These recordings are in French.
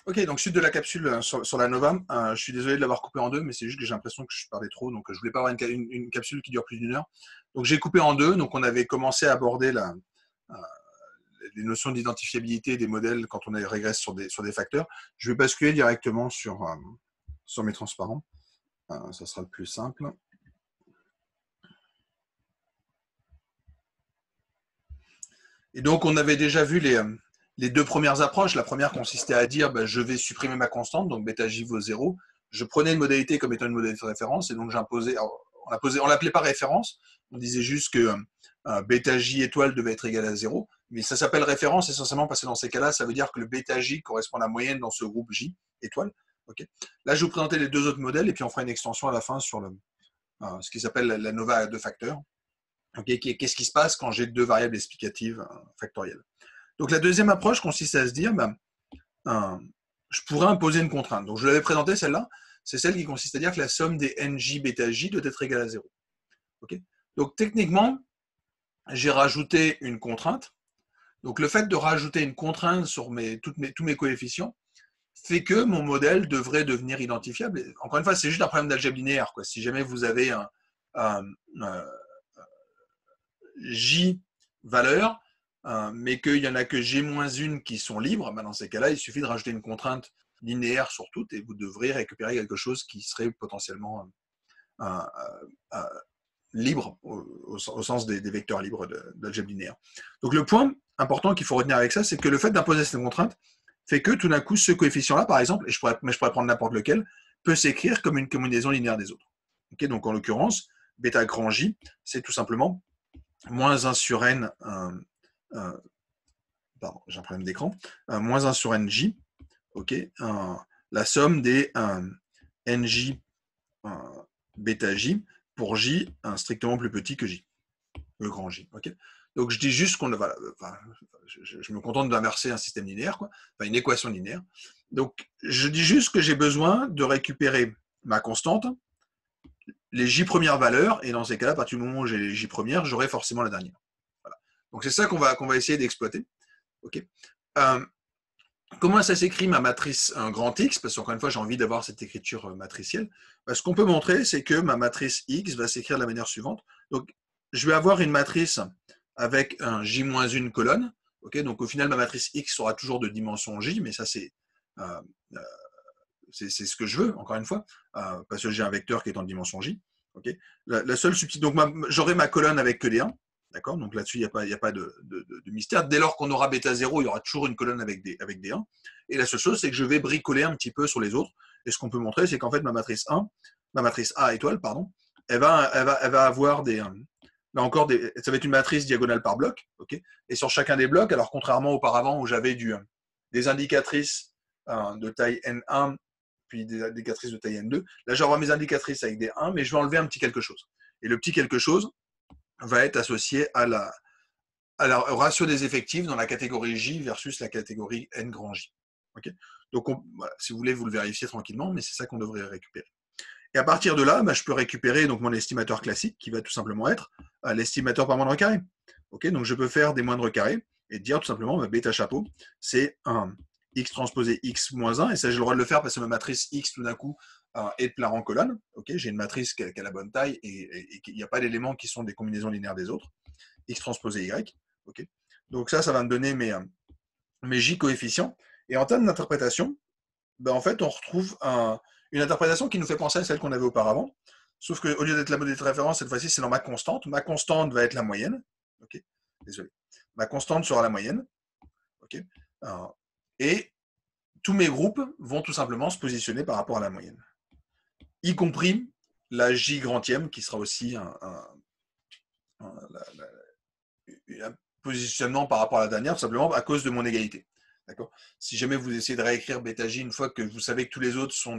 Ok, donc suite de la capsule sur la Nova, je suis désolé de l'avoir coupé en deux, mais c'est juste que j'ai l'impression que je parlais trop, donc je voulais pas avoir une capsule qui dure plus d'une heure. Donc j'ai coupé en deux, donc on avait commencé à aborder euh, les notions d'identifiabilité des modèles quand on régresse sur des facteurs. Je vais basculer directement sur mes transparents, ça sera le plus simple. Et donc on avait déjà vu les deux premières approches. La première consistait à dire je vais supprimer ma constante, donc bêta j vaut 0. Je prenais une modalité comme étant une modalité de référence et donc j'imposais, on l'appelait pas référence, on disait juste que bêta j étoile devait être égal à 0, mais ça s'appelle référence essentiellement parce que dans ces cas-là, ça veut dire que le bêta j correspond à la moyenne dans ce groupe j étoile. Okay. Là, je vais vous présenter les deux autres modèles et puis on fera une extension à la fin sur ce qui s'appelle la Nova à deux facteurs. Okay. Qu'est-ce qui se passe quand j'ai deux variables explicatives factorielles? Donc la deuxième approche consiste à se dire, je pourrais imposer une contrainte. Donc je l'avais présentée celle-là, c'est celle qui consiste à dire que la somme des nj bêta j doit être égale à 0. Okay. Donc techniquement, j'ai rajouté une contrainte. Donc le fait de rajouter une contrainte sur tous mes coefficients fait que mon modèle devrait devenir identifiable. Et encore une fois, c'est juste un problème d'algèbre linéaire, quoi. Si jamais vous avez un j valeur, mais qu'il n'y en a que g-1 qui sont libres, dans ces cas-là, il suffit de rajouter une contrainte linéaire sur toutes et vous devrez récupérer quelque chose qui serait potentiellement libre au sens des vecteurs libres d'algèbre linéaire. Donc le point important qu'il faut retenir avec ça, c'est que le fait d'imposer cette contrainte fait que tout d'un coup, ce coefficient-là, par exemple, et je pourrais prendre n'importe lequel, peut s'écrire comme une combinaison linéaire des autres. Okay, donc en l'occurrence, bêta grand J, c'est tout simplement moins 1 sur n, pardon, j'ai un problème d'écran, moins 1 sur nj, okay, la somme des nj bêta j pour j strictement plus petit que j, le grand j. Okay. Donc je dis juste qu'on voilà, je me contente d'inverser un système linéaire, quoi, une équation linéaire. Donc je dis juste que j'ai besoin de récupérer ma constante, les j premières valeurs, et dans ces cas-là, à partir du moment où j'ai les j premières, j'aurai forcément la dernière. Voilà. Donc c'est ça qu'on va essayer d'exploiter. Okay. Comment ça s'écrit ma matrice grand X? Parce qu'encore une fois, j'ai envie d'avoir cette écriture matricielle. Ce qu'on peut montrer, c'est que ma matrice X va s'écrire de la manière suivante. Donc, je vais avoir une matrice avec un J-1 colonne. Okay, donc, au final, ma matrice X sera toujours de dimension J, mais ça, c'est ce que je veux, encore une fois, parce que j'ai un vecteur qui est en dimension J. Okay. La seule substitution, donc j'aurai ma colonne avec que des 1. D'accord. Donc là-dessus, il n'y a pas de mystère. Dès lors qu'on aura bêta 0, il y aura toujours une colonne avec des 1. Et la seule chose, c'est que je vais bricoler un petit peu sur les autres. Et ce qu'on peut montrer, c'est qu'en fait, ma matrice A étoile, pardon, elle va avoir là encore, ça va être une matrice diagonale par bloc. Okay. Et sur chacun des blocs, alors contrairement auparavant où j'avais des indicatrices de taille N1, puis des indicatrices de taille N2, là, je vais avoir mes indicatrices avec des 1, mais je vais enlever un petit quelque chose. Et le petit quelque chose va être associé au ratio des effectifs dans la catégorie J versus la catégorie N grand J. Okay. Donc, voilà, si vous voulez, vous le vérifiez tranquillement, mais c'est ça qu'on devrait récupérer. Et à partir de là, je peux récupérer donc, mon estimateur classique qui va tout simplement être l'estimateur par moindre carré. Okay, donc, je peux faire des moindres carrés et dire tout simplement bêta chapeau, c'est un x transposé x moins 1, et ça, j'ai le droit de le faire parce que ma matrice x, tout d'un coup, est de plein rang colonne. Okay, j'ai une matrice qui a la bonne taille et il n'y a pas d'éléments qui sont des combinaisons linéaires des autres. X transposé y. Okay. Donc ça va me donner mes j coefficients. Et en termes d'interprétation, en fait, on retrouve une interprétation qui nous fait penser à celle qu'on avait auparavant. Sauf qu'au lieu d'être la modalité de référence, cette fois-ci, c'est dans ma constante. Ma constante va être la moyenne. Okay. Désolé. Ma constante sera la moyenne. Okay. Et tous mes groupes vont tout simplement se positionner par rapport à la moyenne. Y compris la j grandième, qui sera aussi un positionnement par rapport à la dernière, tout simplement à cause de mon égalité. Si jamais vous essayez de réécrire bêta j une fois que vous savez que tous les autres sont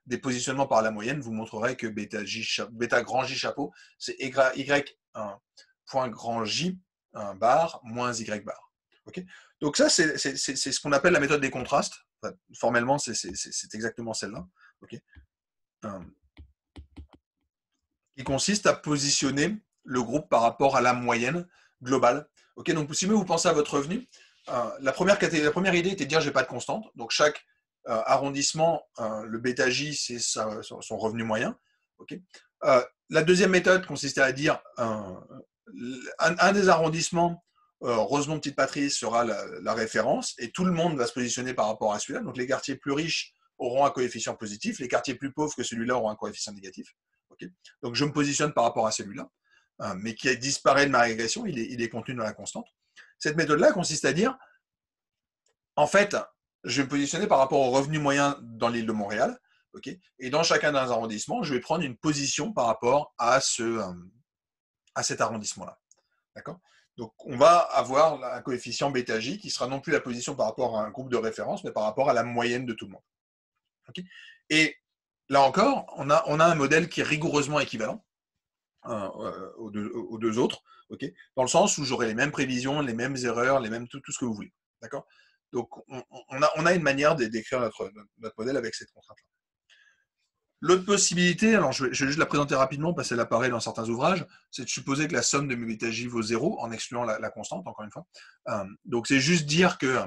des positionnements par la moyenne, vous montrerez que bêta grand J chapeau, c'est y point grand J bar moins y bar. Okay. Donc ça, c'est ce qu'on appelle la méthode des contrastes. Enfin, formellement, c'est exactement celle-là. Okay. Qui consiste à positionner le groupe par rapport à la moyenne globale. Okay, donc si vous pensez à votre revenu, la première idée était de dire j'ai pas de constante, donc chaque arrondissement, le bêta J, c'est son revenu moyen. Okay. La deuxième méthode consistait à dire un des arrondissements, Rosemont Petite Patrie sera la référence et tout le monde va se positionner par rapport à celui-là. Donc les quartiers plus riches auront un coefficient positif, les quartiers plus pauvres que celui-là auront un coefficient négatif. Okay. Donc je me positionne par rapport à celui-là, mais qui disparaît de ma régression, il est contenu dans la constante. Cette méthode-là consiste à dire, en fait, je vais me positionner par rapport au revenu moyen dans l'île de Montréal, okay, et dans chacun des arrondissements, je vais prendre une position par rapport à cet arrondissement-là. D'accord ? Donc, on va avoir un coefficient bêta J qui sera non plus la position par rapport à un groupe de référence, mais par rapport à la moyenne de tout le monde. Okay ? Et là encore, on a un modèle qui est rigoureusement équivalent aux deux autres, okay, dans le sens où j'aurai les mêmes prévisions, les mêmes erreurs, tout ce que vous voulez. D'accord ? Donc, on a une manière d'écrire notre modèle avec cette contrainte-là. L'autre possibilité, alors je vais juste la présenter rapidement parce qu'elle apparaît dans certains ouvrages, c'est de supposer que la somme de mes bêta J vaut 0 en excluant la constante, encore une fois. Donc, c'est juste dire que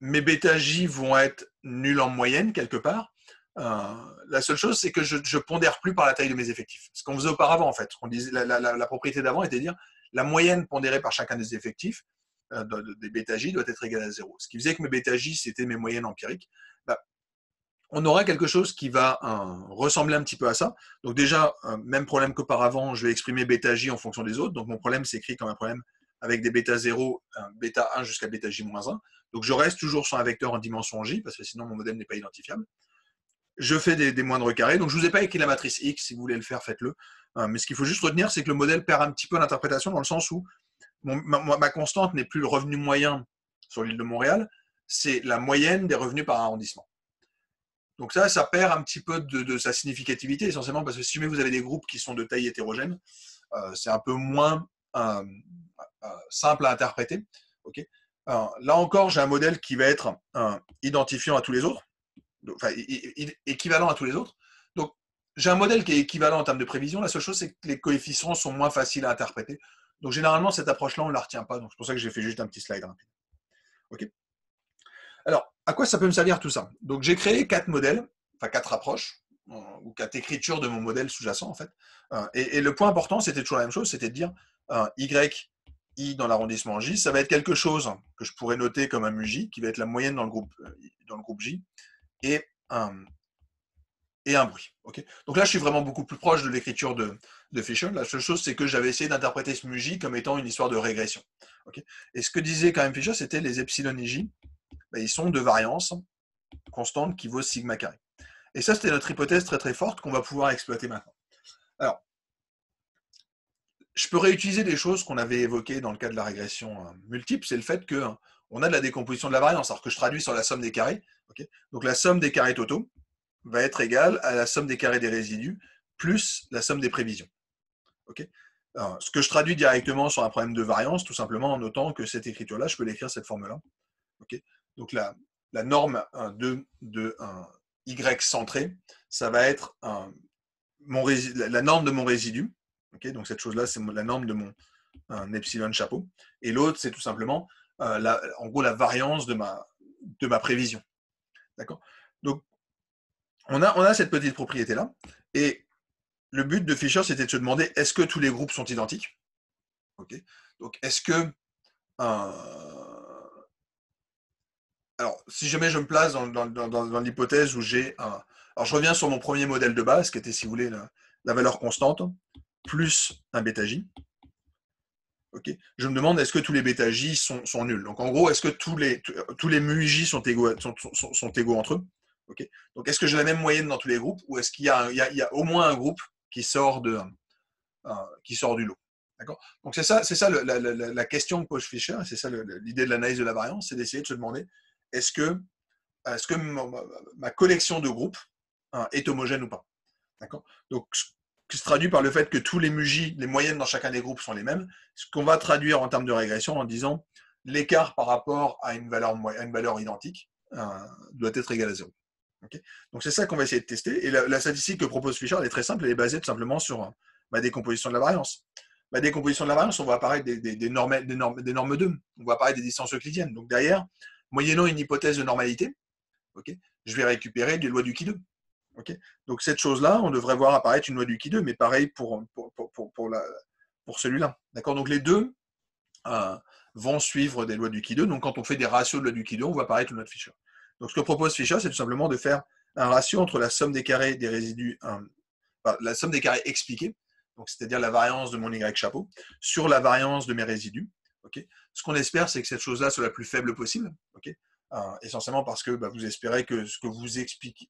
mes bêta J vont être nuls en moyenne, quelque part. La seule chose, c'est que je ne pondère plus par la taille de mes effectifs. Ce qu'on faisait auparavant, en fait. La propriété d'avant était de dire la moyenne pondérée par chacun des effectifs des bêta J doit être égale à 0. Ce qui faisait que mes bêta J, c'était mes moyennes empiriques. On aura quelque chose qui va ressembler un petit peu à ça. Donc déjà, même problème qu'auparavant, je vais exprimer bêta J en fonction des autres. Donc mon problème s'écrit comme un problème avec des bêta 0, bêta 1 jusqu'à bêta J-1. Donc je reste toujours sur un vecteur en dimension J, parce que sinon mon modèle n'est pas identifiable. Je fais des moindres carrés. Donc je ne vous ai pas écrit la matrice X. Si vous voulez le faire, faites-le. Mais ce qu'il faut juste retenir, c'est que le modèle perd un petit peu l'interprétation dans le sens où ma constante n'est plus le revenu moyen sur l'île de Montréal, c'est la moyenne des revenus par arrondissement. Donc ça perd un petit peu de sa significativité, essentiellement parce que si vous avez des groupes qui sont de taille hétérogène, c'est un peu moins simple à interpréter. Okay. Là encore, j'ai un modèle qui va être identifiant à tous les autres, enfin équivalent à tous les autres. Donc j'ai un modèle qui est équivalent en termes de prévision. La seule chose, c'est que les coefficients sont moins faciles à interpréter. Donc généralement, cette approche-là, on ne la retient pas. Donc c'est pour ça que j'ai fait juste un petit slide rapide. Okay. Alors, à quoi ça peut me servir tout ça? Donc j'ai créé 4 modèles, enfin 4 approches, ou 4 écritures de mon modèle sous-jacent en fait. Et le point important, c'était toujours la même chose, c'était de dire Y, I dans l'arrondissement J, ça va être quelque chose que je pourrais noter comme un MUJ, qui va être la moyenne dans le groupe J, et un bruit. Okay. Donc là, je suis vraiment beaucoup plus proche de l'écriture de Fisher. La seule chose, c'est que j'avais essayé d'interpréter ce MUJ comme étant une histoire de régression. Okay. Et ce que disait quand même Fisher, c'était les epsilon et J, ils sont de variance constante qui vaut sigma carré. Et ça, c'était notre hypothèse très très forte qu'on va pouvoir exploiter maintenant. Alors, je peux réutiliser des choses qu'on avait évoquées dans le cas de la régression multiple, c'est le fait qu'on a de la décomposition de la variance, alors que je traduis sur la somme des carrés. Okay. Donc la somme des carrés totaux va être égale à la somme des carrés des résidus plus la somme des prévisions. Okay. Alors, ce que je traduis directement sur un problème de variance, tout simplement en notant que cette écriture-là, je peux l'écrire cette forme-là. Okay. Donc la norme de Y centré, ça va être la norme de mon résidu. Okay, donc cette chose-là, c'est la norme de mon epsilon chapeau. Et l'autre, c'est tout simplement en gros la variance de ma prévision. D'accord. Donc on a cette petite propriété-là. Et le but de Fisher, c'était de se demander est-ce que tous les groupes sont identiques? Okay. Donc est-ce que alors, si jamais je me place dans l'hypothèse où j'ai un... Alors, je reviens sur mon premier modèle de base, qui était, si vous voulez, la valeur constante, plus un bêta J. Okay. Je me demande, est-ce que tous les bêta J sont nuls? Donc, en gros, est-ce que tous les mu J sont égaux entre eux? Okay. Donc, est-ce que j'ai la même moyenne dans tous les groupes? Ou est-ce qu'il y a au moins un groupe qui sort du lot? Donc, c'est ça la question que pose Fisher, c'est ça l'idée de l'analyse de la variance, c'est d'essayer de se demander est-ce que ma collection de groupes est homogène ou pas. Donc, ce qui se traduit par le fait que tous les MUJ, les moyennes dans chacun des groupes sont les mêmes, ce qu'on va traduire en termes de régression en disant l'écart par rapport à une valeur identique doit être égal à 0. Okay. Donc, c'est ça qu'on va essayer de tester. Et la statistique que propose Fisher, elle est très simple, elle est basée tout simplement sur ma décomposition de la variance. bah, décomposition de la variance, on voit apparaître des normes 2, on voit apparaître des distances euclidiennes. Donc derrière, moyennant une hypothèse de normalité, okay, je vais récupérer des lois d'Euclide 2. Okay, donc cette chose-là, on devrait voir apparaître une loi d'Euclide 2, mais pareil pour celui-là. D'accord. Donc les deux vont suivre des lois d'Euclide 2. Donc quand on fait des ratios de lois d'Euclide 2, on voit apparaître une loi de Fischer. Donc ce que propose Fischer, c'est tout simplement de faire un ratio entre la somme des carrés des résidus, la somme des carrés expliqués, c'est-à-dire la variance de mon Y chapeau, sur la variance de mes résidus. Okay. Ce qu'on espère, c'est que cette chose-là soit la plus faible possible. Okay. Essentiellement parce que vous espérez que ce que vous expliquez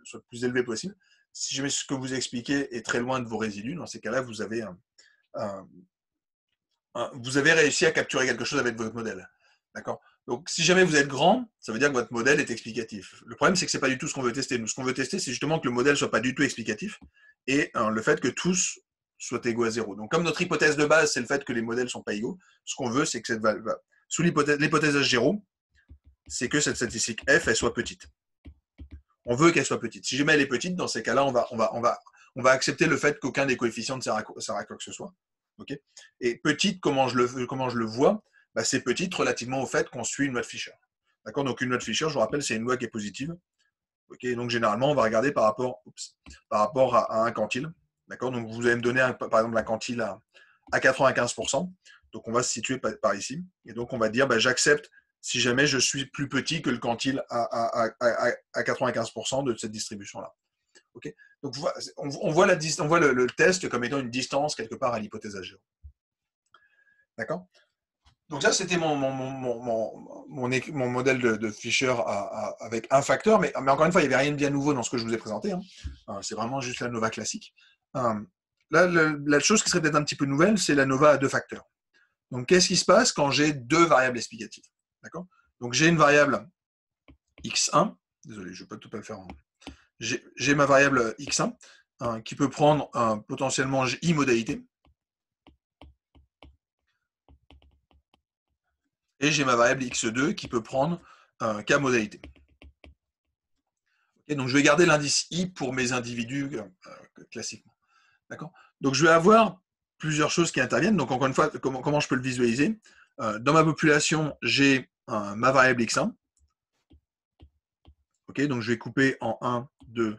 soit le plus élevé possible. Si jamais ce que vous expliquez est très loin de vos résidus, dans ces cas-là, vous avez réussi à capturer quelque chose avec votre modèle. D'accord. Donc, si jamais vous êtes grand, ça veut dire que votre modèle est explicatif. Le problème, c'est que ce n'est pas du tout ce qu'on veut tester. Nous, ce qu'on veut tester, c'est justement que le modèle ne soit pas du tout explicatif et le fait que tous soient égaux à 0. Donc, comme notre hypothèse de base, c'est le fait que les modèles ne sont pas égaux, ce qu'on veut, c'est que sous l'hypothèse H0, c'est que cette statistique F, elle soit petite. On veut qu'elle soit petite. Si jamais elle est petite, dans ces cas-là, on va accepter le fait qu'aucun des coefficients ne sert à quoi que ce soit. Okay. Et petite, comment je le vois, c'est petite relativement au fait qu'on suit une loi de Fischer. D'accord. Donc une loi de Fischer, je vous rappelle, c'est une loi qui est positive. Okay. Donc généralement, on va regarder par rapport à un quantile. D'accord. Donc vous allez me donner par exemple un quantile à 95%. Donc on va se situer par ici. Et donc on va dire, j'accepte si jamais je suis plus petit que le quantile à 95% de cette distribution-là. Okay. Donc on voit le test comme étant une distance quelque part à l'hypothèse H0. D'accord. Donc ça, c'était mon modèle de Fischer avec un facteur, mais encore une fois, il n'y avait rien de bien nouveau dans ce que je vous ai présenté. C'est vraiment juste la NOVA classique. Là, la chose qui serait peut-être un petit peu nouvelle, c'est la NOVA à 2 facteurs. Donc, qu'est-ce qui se passe quand j'ai 2 variables explicatives? D'accord. Donc, j'ai une variable x1. Désolé, je ne vais pas tout le faire. J'ai ma variable x1 qui peut prendre potentiellement i modalité. Et j'ai ma variable x2 qui peut prendre k modalité. Okay, donc je vais garder l'indice i pour mes individus classiquement. D'accord. Donc je vais avoir plusieurs choses qui interviennent. Donc encore une fois, comment je peux le visualiser? Dans ma population, j'ai ma variable x1. Okay, donc je vais couper en 1, 2,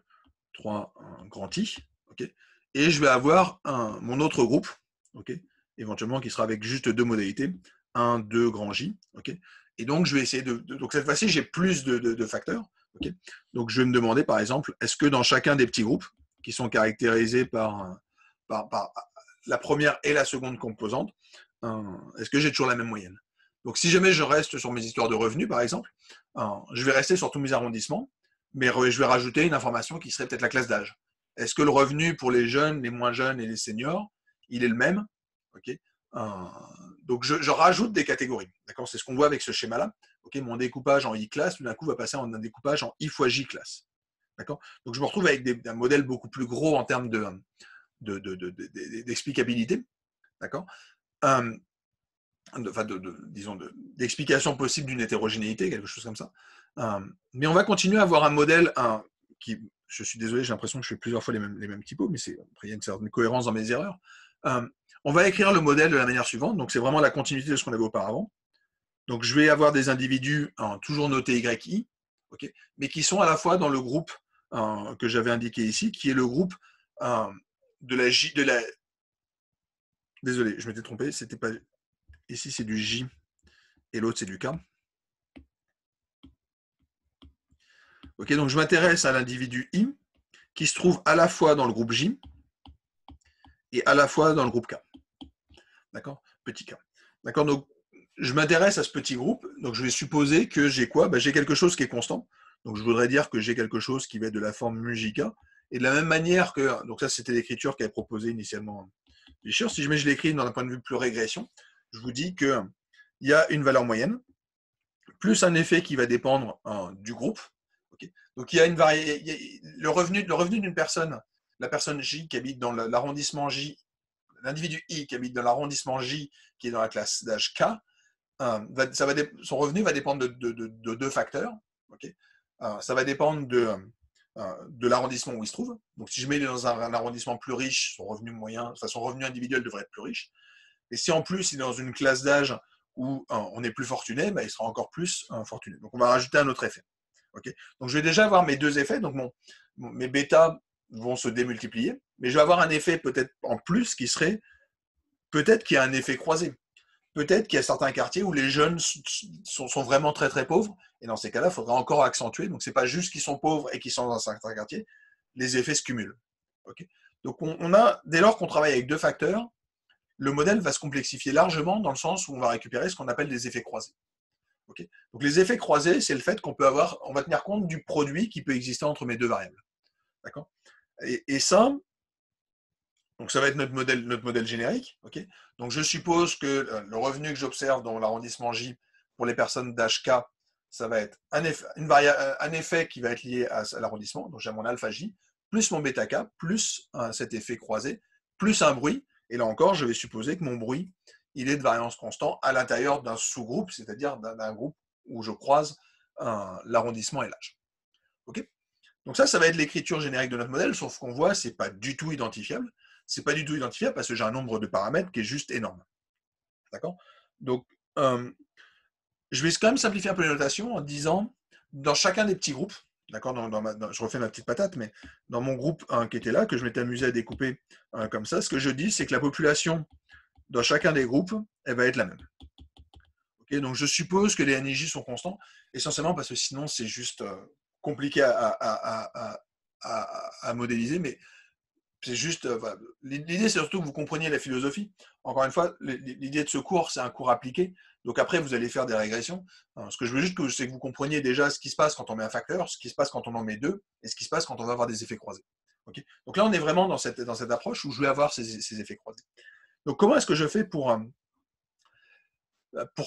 3, un grand i. Okay, et je vais avoir mon autre groupe, okay, éventuellement qui sera avec juste 2 modalités. 1, 2, grand J. Okay, et donc je vais essayer donc cette fois-ci, j'ai plus de facteurs. Okay, donc je vais me demander par exemple, est-ce que dans chacun des petits groupes qui sont caractérisés par la première et la seconde composante, est-ce que j'ai toujours la même moyenne? Donc si jamais je reste sur mes histoires de revenus, par exemple, je vais rester sur tous mes arrondissements, mais je vais rajouter une information qui serait peut-être la classe d'âge. Est-ce que le revenu pour les jeunes, les moins jeunes et les seniors, il est le même? Okay. Donc je rajoute des catégories. D'accord. C'est ce qu'on voit avec ce schéma-là. Okay. Mon découpage en I classe, tout d'un coup, va passer en un découpage en I fois J classe. D'accord. Donc je me retrouve avec un modèle beaucoup plus gros en termes d'explicabilité. D'accord. Disons d'explication possible d'une hétérogénéité, quelque chose comme ça. Mais on va continuer à avoir un modèle qui, je suis désolé, j'ai l'impression que je fais plusieurs fois les mêmes typos, mais après il y a une certaine cohérence dans mes erreurs. On va écrire le modèle de la manière suivante, donc c'est vraiment la continuité de ce qu'on avait auparavant. Donc je vais avoir des individus toujours notés YI, okay, mais qui sont à la fois dans le groupe que j'avais indiqué ici, qui est le groupe de la J, de la... Désolé, je m'étais trompé, c'était pas... Ici c'est du J et l'autre c'est du K. Ok, donc je m'intéresse à l'individu I qui se trouve à la fois dans le groupe J et à la fois dans le groupe K. D'accord? Petit K. D'accord? Donc je m'intéresse à ce petit groupe, donc je vais supposer que j'ai quoi? J'ai quelque chose qui est constant. Donc je voudrais dire que j'ai quelque chose qui va être de la forme μJK. Et de la même manière que, donc ça c'était l'écriture qu'avait proposée initialement Fischer. Si je l'écris dans un point de vue plus régression, je vous dis qu'il y a une valeur moyenne, plus un effet qui va dépendre du groupe. Okay. Donc il y a le revenu d'une personne, la personne J qui habite dans l'arrondissement J, l'individu I qui habite dans l'arrondissement J qui est dans la classe d'âge K, son revenu va dépendre de 2 facteurs. Okay. Ça va dépendre de l'arrondissement où il se trouve. Donc si je mets dans un arrondissement plus riche, son revenu moyen, enfin son revenu individuel devrait être plus riche. Et si en plus il est dans une classe d'âge où on est plus fortuné, il sera encore plus fortuné. Donc on va rajouter un autre effet. Okay, donc je vais déjà avoir mes deux effets. Donc mes bêtas vont se démultiplier, mais je vais avoir un effet peut-être en plus qui serait peut-être qu'il y a un effet croisé. Peut-être qu'il y a certains quartiers où les jeunes sont vraiment très très pauvres, et dans ces cas-là, il faudra encore accentuer. Donc, ce n'est pas juste qu'ils sont pauvres et qu'ils sont dans certains quartiers, les effets se cumulent. Okay, donc, dès lors qu'on travaille avec deux facteurs, le modèle va se complexifier largement dans le sens où on va récupérer ce qu'on appelle des effets croisés. Okay, donc, les effets croisés, c'est le fait qu'on peut avoir, on va tenir compte du produit qui peut exister entre mes deux variables. D'accord, et ça, donc ça va être notre modèle générique. Okay, donc je suppose que le revenu que j'observe dans l'arrondissement J pour les personnes d'âge K, ça va être un effet qui va être lié à l'arrondissement, donc j'ai mon alpha J, plus mon bêta K, plus cet effet croisé, plus un bruit. Et là encore, je vais supposer que mon bruit, il est de variance constante à l'intérieur d'un sous-groupe, c'est-à-dire d'un groupe où je croise l'arrondissement et l'âge. Okay, donc ça va être l'écriture générique de notre modèle, sauf qu'on voit, c'est pas du tout identifiable. C'est pas du tout identifiable parce que j'ai un nombre de paramètres qui est juste énorme. D'accord? Donc, je vais quand même simplifier un peu les notations en disant, dans chacun des petits groupes, d'accord, je refais ma petite patate, mais dans mon groupe qui était là, que je m'étais amusé à découper comme ça, ce que je dis, c'est que la population dans chacun des groupes, elle va être la même. Okay, donc, je suppose que les NIJ sont constants, essentiellement parce que sinon, c'est juste compliqué à modéliser, mais c'est juste, voilà. L'idée, c'est surtout que vous compreniez la philosophie. Encore une fois, l'idée de ce cours, c'est un cours appliqué. Donc après, vous allez faire des régressions. Ce que je veux juste, c'est que vous compreniez déjà ce qui se passe quand on met un facteur, ce qui se passe quand on en met deux, et ce qui se passe quand on va avoir des effets croisés. Okay, donc là, on est vraiment dans cette approche où je vais avoir ces effets croisés. Donc comment est-ce que je fais pour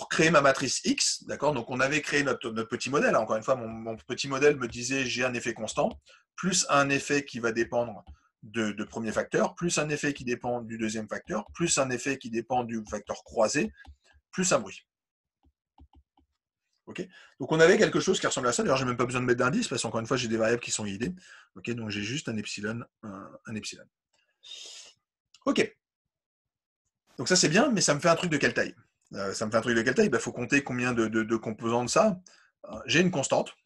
créer ma matrice X, d'accord? Donc on avait créé notre petit modèle. Encore une fois, mon petit modèle me disait j'ai un effet constant, plus un effet qui va dépendre de premier facteur, plus un effet qui dépend du deuxième facteur, plus un effet qui dépend du facteur croisé, plus un bruit. Okay, donc on avait quelque chose qui ressemble à ça. D'ailleurs, j'ai même pas besoin de mettre d'indice parce qu'encore une fois, j'ai des variables qui sont guidées. Okay, donc j'ai juste un epsilon, un epsilon. Ok. Donc ça c'est bien, mais ça me fait un truc de quelle taille? Ça me fait un truc de quelle taille? Il faut compter combien de composants de ça. J'ai une constante.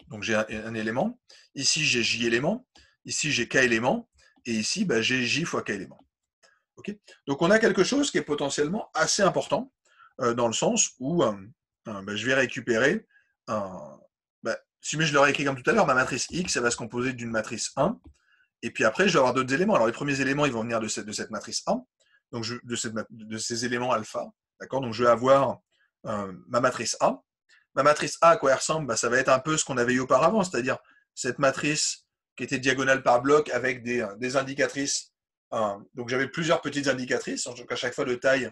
Donc j'ai un élément. Ici, j'ai J éléments. Ici, j'ai K éléments. Et ici, j'ai J fois K éléments. Okay, donc on a quelque chose qui est potentiellement assez important dans le sens où je vais récupérer, si je l'aurais écrit comme tout à l'heure, ma matrice X, elle va se composer d'une matrice 1. Et puis après, je vais avoir d'autres éléments. Alors les premiers éléments, ils vont venir de cette matrice 1, donc de ces éléments alpha. D'accord, donc je vais avoir ma matrice A. Ma matrice A, à quoi elle ressemble? Ça va être un peu ce qu'on avait eu auparavant, c'est-à-dire cette matrice qui était diagonale par bloc avec des indicatrices. Donc j'avais plusieurs petites indicatrices, donc à chaque fois de taille,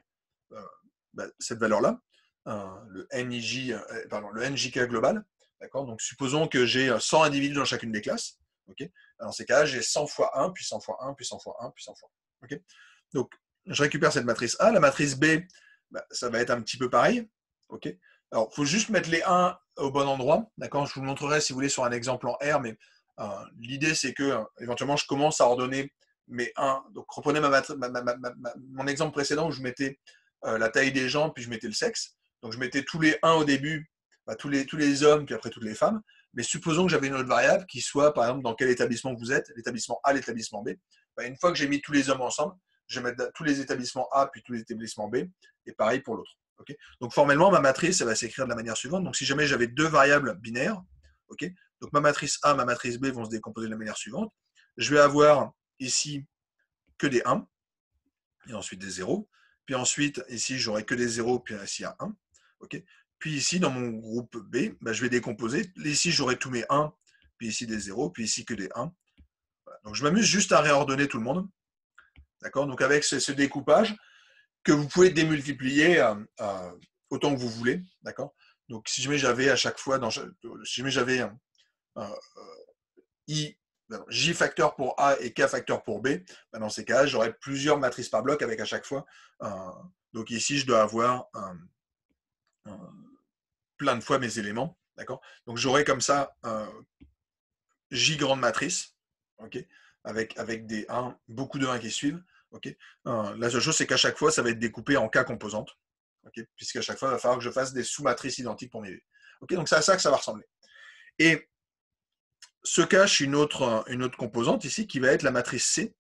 cette valeur-là, le NJK global. D'accord, donc supposons que j'ai 100 individus dans chacune des classes. Okay, dans ces cas-là, j'ai 100 fois 1, puis 100 fois 1, puis 100 fois 1, puis 100 fois 1. Okay, donc je récupère cette matrice A. La matrice B, ça va être un petit peu pareil. Okay, alors, il faut juste mettre les 1 au bon endroit. D'accord, je vous le montrerai si vous voulez sur un exemple en R, mais l'idée c'est que éventuellement je commence à ordonner mes 1. Donc reprenez mon exemple précédent où je mettais la taille des gens, puis je mettais le sexe. Donc je mettais tous les 1 au début, tous les hommes, puis après toutes les femmes. Mais supposons que j'avais une autre variable qui soit, par exemple, dans quel établissement vous êtes, l'établissement A, l'établissement B. Une fois que j'ai mis tous les hommes ensemble, je vais mettre tous les établissements A, puis tous les établissements B, et pareil pour l'autre. Okay, donc formellement, ma matrice, elle va s'écrire de la manière suivante. Donc si jamais j'avais deux variables binaires, okay, donc ma matrice A, ma matrice B vont se décomposer de la manière suivante. Je vais avoir ici que des 1, et ensuite des 0. Puis ensuite, ici, j'aurai que des 0, puis ici un 1. Okay, puis ici, dans mon groupe B, je vais décomposer. Ici, j'aurai tous mes 1, puis ici des 0, puis ici que des 1. Voilà. Donc je m'amuse juste à réordonner tout le monde. D'accord, donc avec ce découpage, que vous pouvez démultiplier autant que vous voulez, d'accord. Donc si jamais j'avais à chaque fois, si jamais j'avais J facteur pour A et K facteur pour B, dans ces cas, j'aurais plusieurs matrices par bloc avec à chaque fois. Donc ici, je dois avoir plein de fois mes éléments, d'accord. Donc j'aurai comme ça J grande matrice, ok, avec des 1, beaucoup de 1 qui suivent. Okay. La seule chose, c'est qu'à chaque fois, ça va être découpé en K composantes. Okay, puisqu'à chaque fois, il va falloir que je fasse des sous-matrices identiques pour mes V. Okay, donc c'est à ça que ça va ressembler. Et se cache une autre composante ici qui va être la matrice C.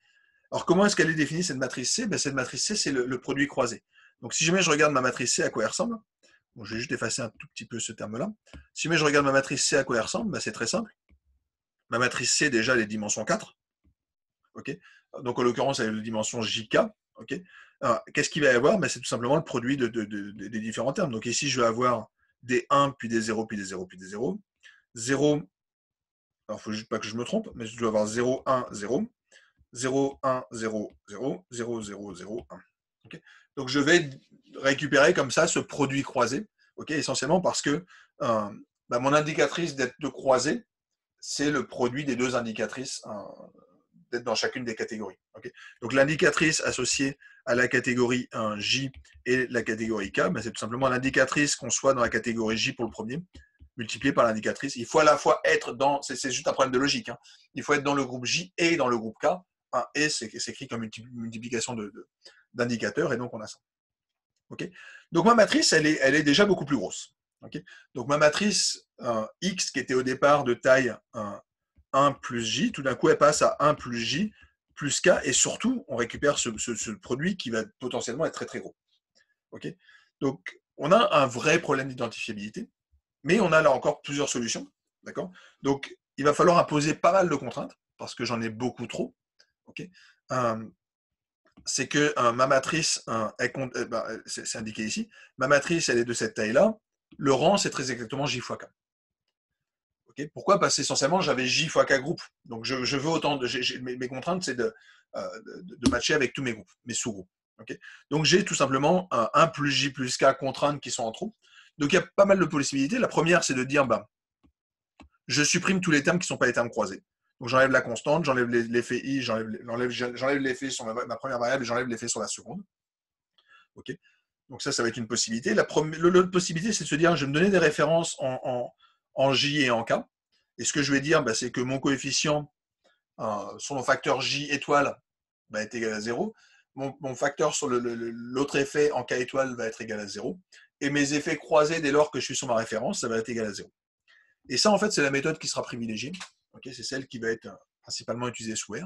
Alors, comment est-ce qu'elle est définie, cette matrice C? Cette matrice C, c'est le produit croisé. Donc, si jamais je regarde ma matrice C, à quoi elle ressemble? Bon, je vais juste effacer un tout petit peu ce terme-là. Si jamais je regarde ma matrice C, à quoi elle ressemble? C'est très simple. Ma matrice C, déjà, elle est dimension 4. Okay, donc, en l'occurrence, elle est de dimension JK. Okay, qu'est-ce qu'il va y avoir? C'est tout simplement le produit des différents termes. Donc, ici, je vais avoir des 1, puis des 0, puis des 0, puis des 0. 0, alors, il ne faut juste pas que je me trompe, mais je dois avoir 0, 1, 0. 0, 1, 0, 0, 0, 0, 0, 1. Okay, donc, je vais récupérer comme ça ce produit croisé, okay, essentiellement parce que mon indicatrice d'être de croisé, c'est le produit des deux indicatrices d'être dans chacune des catégories. Okay, donc, l'indicatrice associée à la catégorie J et la catégorie K, c'est tout simplement l'indicatrice qu'on soit dans la catégorie J pour le premier, multiplié par l'indicatrice. Il faut à la fois être dans, c'est juste un problème de logique, hein, il faut être dans le groupe J et dans le groupe K. Et c'est écrit comme une multiplication d'indicateurs, et donc on a ça. Okay, donc ma matrice, elle est déjà beaucoup plus grosse. Okay, donc ma matrice X, qui était au départ de taille 1 plus J, tout d'un coup elle passe à 1 plus J plus K, et surtout on récupère ce produit qui va potentiellement être très très gros. Okay, donc on a un vrai problème d'identifiabilité, mais on a là encore plusieurs solutions. D'accord, donc il va falloir imposer pas mal de contraintes, parce que j'en ai beaucoup trop. Okay, c'est que ma matrice, c'est indiqué ici, ma matrice, elle est de cette taille-là, le rang, c'est très exactement J fois K. Okay, pourquoi? Parce qu'essentiellement, j'avais J fois K groupes. Donc, je veux autant mes contraintes, c'est de matcher avec tous mes groupes, mes sous-groupes. Okay, donc, j'ai tout simplement 1 plus J plus K contraintes qui sont en trop. Donc, il y a pas mal de possibilités. La première, c'est de dire, je supprime tous les termes qui ne sont pas les termes croisés. Donc, j'enlève la constante, j'enlève l'effet I, j'enlève l'effet sur ma première variable et j'enlève l'effet sur la seconde. Okay, donc, ça va être une possibilité. L'autre possibilité, c'est de se dire, je vais me donner des références en J et en K. Et ce que je vais dire, c'est que mon coefficient sur mon facteur J étoile est égal à 0. Mon facteur sur l'autre effet en K étoile va être égal à 0. Et mes effets croisés, dès lors que je suis sur ma référence, ça va être égal à 0. Et ça, en fait, c'est la méthode qui sera privilégiée. Okay, c'est celle qui va être principalement utilisée sous R.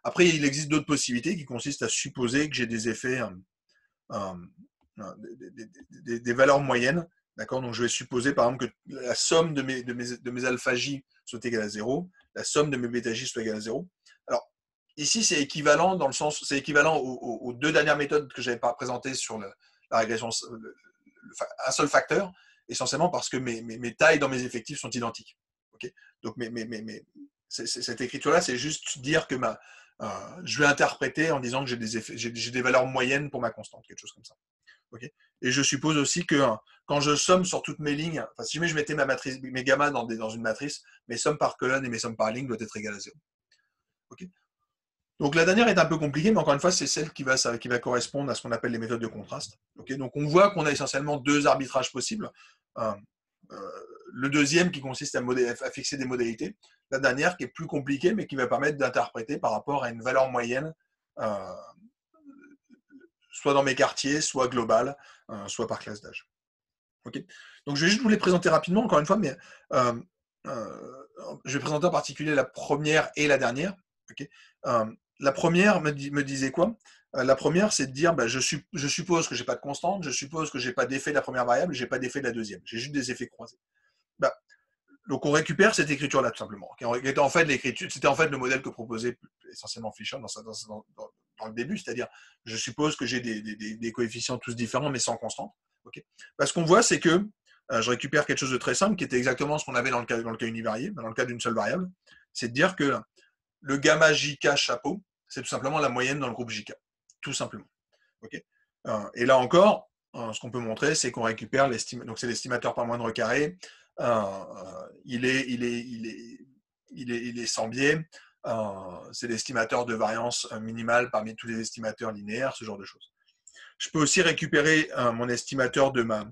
Après, il existe d'autres possibilités qui consistent à supposer que j'ai des effets, des valeurs moyennes. D'accord, donc, je vais supposer, par exemple, que la somme de mes alpha J soit égale à 0, la somme de mes bêta J soit égale à 0. Alors, ici, c'est équivalent dans le sens, c'est équivalent aux deux dernières méthodes que je n'avais pas présentées sur la régression, un seul facteur, essentiellement parce que mes tailles dans mes effectifs sont identiques. Okay, donc, cette écriture-là, c'est juste dire que je vais interpréter en disant que j'ai des valeurs moyennes pour ma constante, quelque chose comme ça. Okay, et je suppose aussi que quand je somme sur toutes mes lignes, si jamais je mettais mes gammas dans une matrice, mes sommes par colonne et mes sommes par ligne doivent être égales à 0. Okay, donc la dernière est un peu compliquée, mais encore une fois, c'est celle qui va correspondre à ce qu'on appelle les méthodes de contraste. Okay, donc on voit qu'on a essentiellement deux arbitrages possibles. Le deuxième qui consiste à fixer des modalités. La dernière qui est plus compliquée, mais qui va permettre d'interpréter par rapport à une valeur moyenne, soit dans mes quartiers, soit globale, soit par classe d'âge. Okay, donc je vais juste vous les présenter rapidement, encore une fois, mais je vais présenter en particulier la première et la dernière. Okay, la première me disait quoi? La première, c'est de dire, je suppose que je n'ai pas de constante, je suppose que je n'ai pas d'effet de la première variable, je n'ai pas d'effet de la deuxième, j'ai juste des effets croisés. Donc on récupère cette écriture-là, tout simplement. C'était en fait le modèle que proposait essentiellement Fisher dans le début, c'est-à-dire, je suppose que j'ai des coefficients tous différents, mais sans constante. Okay, ce qu'on voit, c'est que je récupère quelque chose de très simple, qui était exactement ce qu'on avait dans le cas univarié, dans le cas d'une seule variable, c'est de dire que le gamma JK chapeau, c'est tout simplement la moyenne dans le groupe JK, tout simplement. Okay, et là encore, ce qu'on peut montrer, c'est qu'on récupère donc c'est l'estimateur par moindre carré, il est sans biais, c'est l'estimateur de variance minimale parmi tous les estimateurs linéaires, ce genre de choses. Je peux aussi récupérer mon estimateur de ma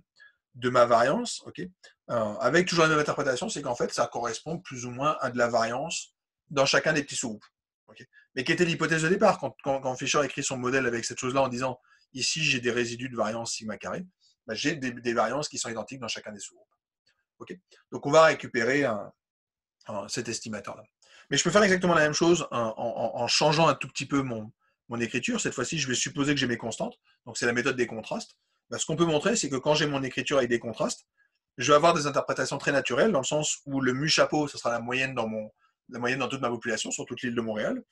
variance, okay, avec toujours la même interprétation, c'est qu'en fait, ça correspond plus ou moins à de la variance dans chacun des petits sous-groupes. Okay, mais qui était l'hypothèse de départ quand Fisher écrit son modèle avec cette chose-là en disant ici j'ai des résidus de variance sigma carré, bah, j'ai des variances qui sont identiques dans chacun des sous-groupes. Okay, donc on va récupérer cet estimateur-là. Mais je peux faire exactement la même chose en changeant un tout petit peu mon écriture. Cette fois-ci, je vais supposer que j'ai mes constantes. Donc c'est la méthode des contrastes. Bah, ce qu'on peut montrer, c'est que quand j'ai mon écriture avec des contrastes, je vais avoir des interprétations très naturelles, dans le sens où le mu chapeau, ce sera la moyenne dans toute ma population, sur toute l'île de Montréal.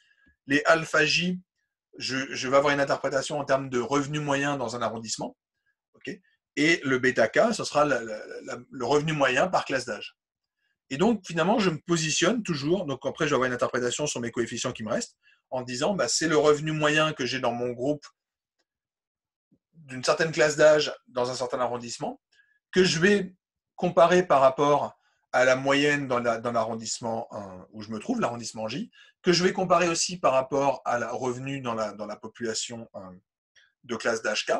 Les alpha J, je vais avoir une interprétation en termes de revenu moyen dans un arrondissement. Okay, et le bêta K, ce sera le revenu moyen par classe d'âge. Et donc, finalement, je me positionne toujours, donc après, je vais avoir une interprétation sur mes coefficients qui me restent, en disant, bah, c'est le revenu moyen que j'ai dans mon groupe d'une certaine classe d'âge dans un certain arrondissement, que je vais comparer par rapport à la moyenne dans l'arrondissement où je me trouve, l'arrondissement J, que je vais comparer aussi par rapport à la revenu dans la population de classe d'âge K,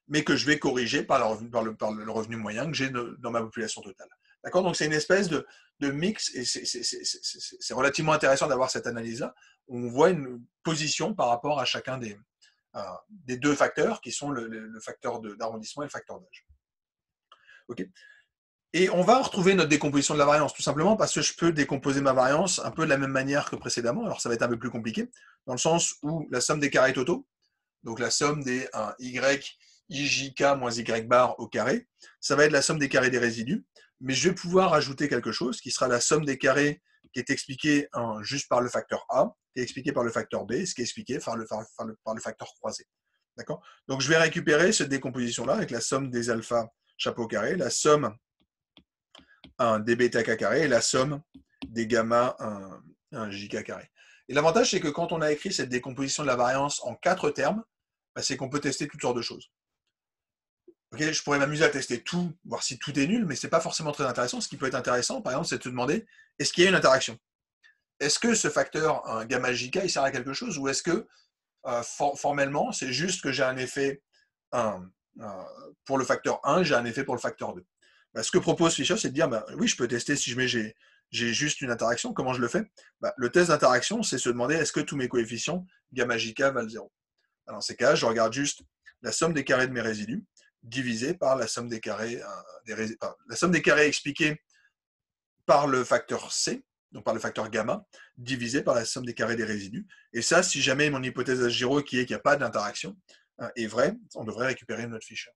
mais que je vais corriger par le revenu moyen que j'ai dans ma population totale. D'accord? Donc c'est une espèce de mix, et c'est relativement intéressant d'avoir cette analyse-là, où on voit une position par rapport à chacun des deux facteurs, qui sont le facteur d'arrondissement et le facteur d'âge. Okay, et on va retrouver notre décomposition de la variance, tout simplement parce que je peux décomposer ma variance un peu de la même manière que précédemment. Alors ça va être un peu plus compliqué, dans le sens où la somme des carrés totaux, donc la somme des y, ijk moins y bar au carré, ça va être la somme des carrés des résidus, mais je vais pouvoir ajouter quelque chose qui sera la somme des carrés qui est expliquée juste par le facteur A, qui est expliqué par le facteur B, ce qui est expliqué par le facteur croisé. D'accord? Donc je vais récupérer cette décomposition-là avec la somme des alpha chapeau carré, la somme des bêta k carré et la somme des gamma jk carré. Et l'avantage, c'est que quand on a écrit cette décomposition de la variance en 4 termes, bah, c'est qu'on peut tester toutes sortes de choses. Okay, je pourrais m'amuser à tester tout, voir si tout est nul, mais ce n'est pas forcément très intéressant. Ce qui peut être intéressant, par exemple, c'est de se demander, est-ce qu'il y a une interaction? Est-ce que ce facteur gamma jk, il sert à quelque chose? Ou est-ce que, formellement, c'est juste que j'ai un effet pour le facteur 1, j'ai un effet pour le facteur 2? Bah, ce que propose Fisher, c'est de dire, bah, oui, je peux tester si j'ai juste une interaction. Comment je le fais? Bah, le test d'interaction, c'est se demander, est-ce que tous mes coefficients gamma jk valent 0? Dans ces cas, je regarde juste la somme des carrés de mes résidus divisé par la somme des carrés, la somme des carrés expliquée par le facteur C, donc par le facteur gamma, divisé par la somme des carrés des résidus. Et ça, si jamais mon hypothèse H0, qui est qu'il n'y a pas d'interaction, est vraie, on devrait récupérer notre Fisher.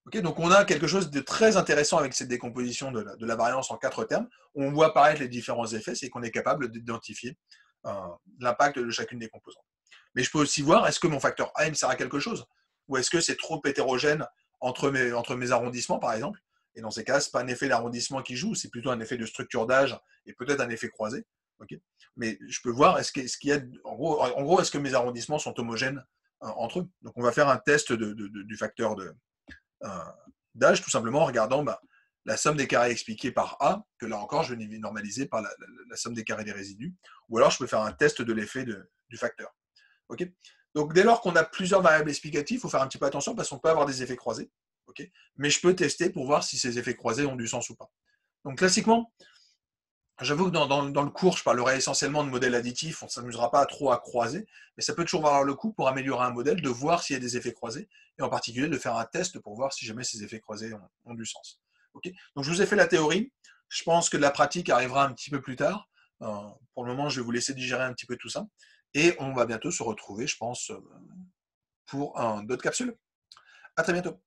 Okay, donc on a quelque chose de très intéressant avec cette décomposition de la variance en 4 termes. On voit apparaître les différents effets, c'est qu'on est capable d'identifier l'impact de chacune des composantes. Mais je peux aussi voir, est-ce que mon facteur A me sert à quelque chose? Ou est-ce que c'est trop hétérogène entre mes arrondissements, par exemple? Et dans ces cas, ce n'est pas un effet d'arrondissement qui joue, c'est plutôt un effet de structure d'âge et peut-être un effet croisé. Okay, mais je peux voir, est-ce qu'il y a, en gros, est-ce que mes arrondissements sont homogènes entre eux? Donc on va faire un test du facteur d'âge, tout simplement en regardant la somme des carrés expliquée par A, que là encore, je vais normaliser par la somme des carrés des résidus. Ou alors, je peux faire un test de l'effet du facteur. Okay, donc, dès lors qu'on a plusieurs variables explicatives, il faut faire un petit peu attention parce qu'on peut avoir des effets croisés. Okay, mais je peux tester pour voir si ces effets croisés ont du sens ou pas. Donc, classiquement, j'avoue que dans le cours, je parlerai essentiellement de modèles additifs, on ne s'amusera pas trop à croiser, mais ça peut toujours valoir le coup pour améliorer un modèle, de voir s'il y a des effets croisés, et en particulier de faire un test pour voir si jamais ces effets croisés ont du sens. Okay, donc je vous ai fait la théorie, je pense que la pratique arrivera un petit peu plus tard. Pour le moment, je vais vous laisser digérer un petit peu tout ça, et on va bientôt se retrouver, je pense, pour d'autres capsules. À très bientôt.